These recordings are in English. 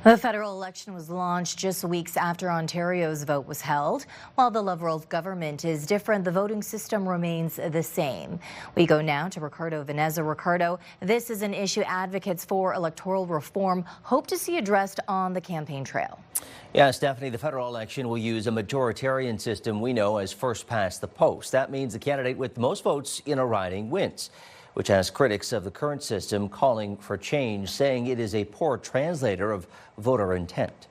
The federal election was launched just weeks after Ontario's vote was held. While the Liberal government is different, the voting system remains the same. We go now to Ricardo, Veneza. Ricardo, this is an issue advocates for electoral reform hope to see addressed on the campaign trail. Yeah, Stephanie, the federal election will use a majoritarian system we know as first past the post. That means the candidate with the most votes in a riding wins, which has critics of the current system calling for change, saying it is a poor translator of voter intent.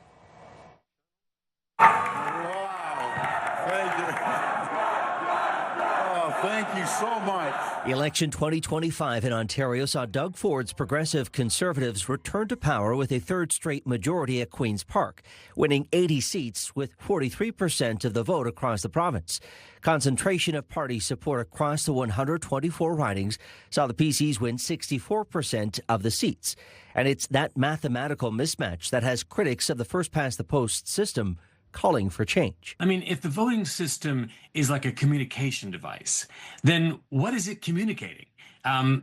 Thank you so much. Election 2025 in Ontario saw Doug Ford's Progressive Conservatives return to power with a third straight majority at Queen's Park, winning 80 seats with 43% of the vote across the province. Concentration of party support across the 124 ridings saw the PCs win 64% of the seats. And it's that mathematical mismatch that has critics of the first-past-the-post system calling for change. I mean, if the voting system is like a communication device, then what is it communicating?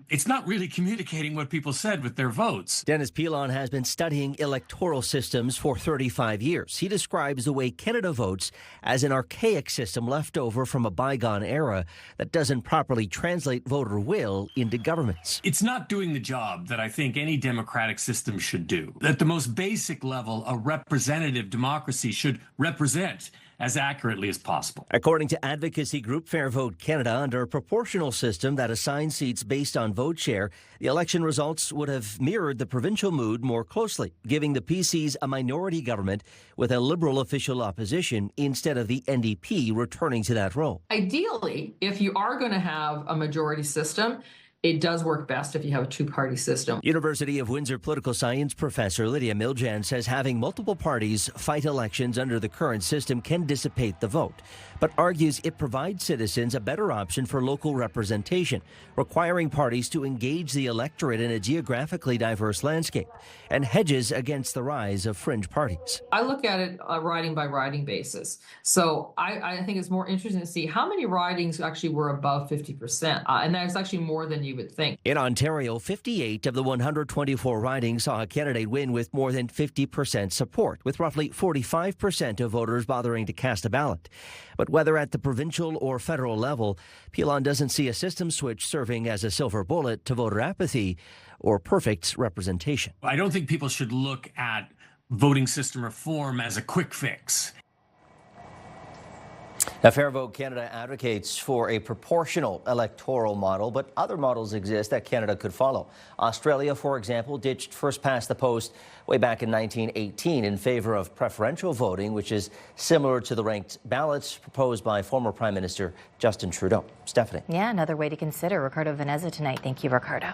It's not really communicating what people said with their votes. Dennis Pilon has been studying electoral systems for 35 years. He describes the way Canada votes as an archaic system left over from a bygone era that doesn't properly translate voter will into governments. It's not doing the job that I think any democratic system should do. At the most basic level, a representative democracy should represent as accurately as possible. According to advocacy group Fair Vote Canada, under a proportional system that assigns seats based on vote share, the election results would have mirrored the provincial mood more closely, giving the PCs a minority government with a Liberal official opposition instead of the NDP returning to that role. Ideally, if you are going to have a majority system, it does work best if you have a two-party system. University of Windsor political science professor Lydia Miljan says having multiple parties fight elections under the current system can dissipate the vote, but argues it provides citizens a better option for local representation, requiring parties to engage the electorate in a geographically diverse landscape, and hedges against the rise of fringe parties. I look at it riding by riding basis. So I think it's more interesting to see how many ridings actually were above 50%, and that's actually more than you would think. In Ontario, 58 of the 124 ridings saw a candidate win with more than 50% support, with roughly 45% of voters bothering to cast a ballot. But whether at the provincial or federal level, Pilon doesn't see a system switch serving as a silver bullet to voter apathy or perfect representation. I don't think people should look at voting system reform as a quick fix. Now, Fair Vote Canada advocates for a proportional electoral model, but other models exist that Canada could follow. Australia, for example, ditched first past the post way back in 1918 in favor of preferential voting, which is similar to the ranked ballots proposed by former Prime Minister Justin Trudeau. Stephanie. Yeah, another way to consider. Ricardo, Veneza tonight. Thank you, Ricardo.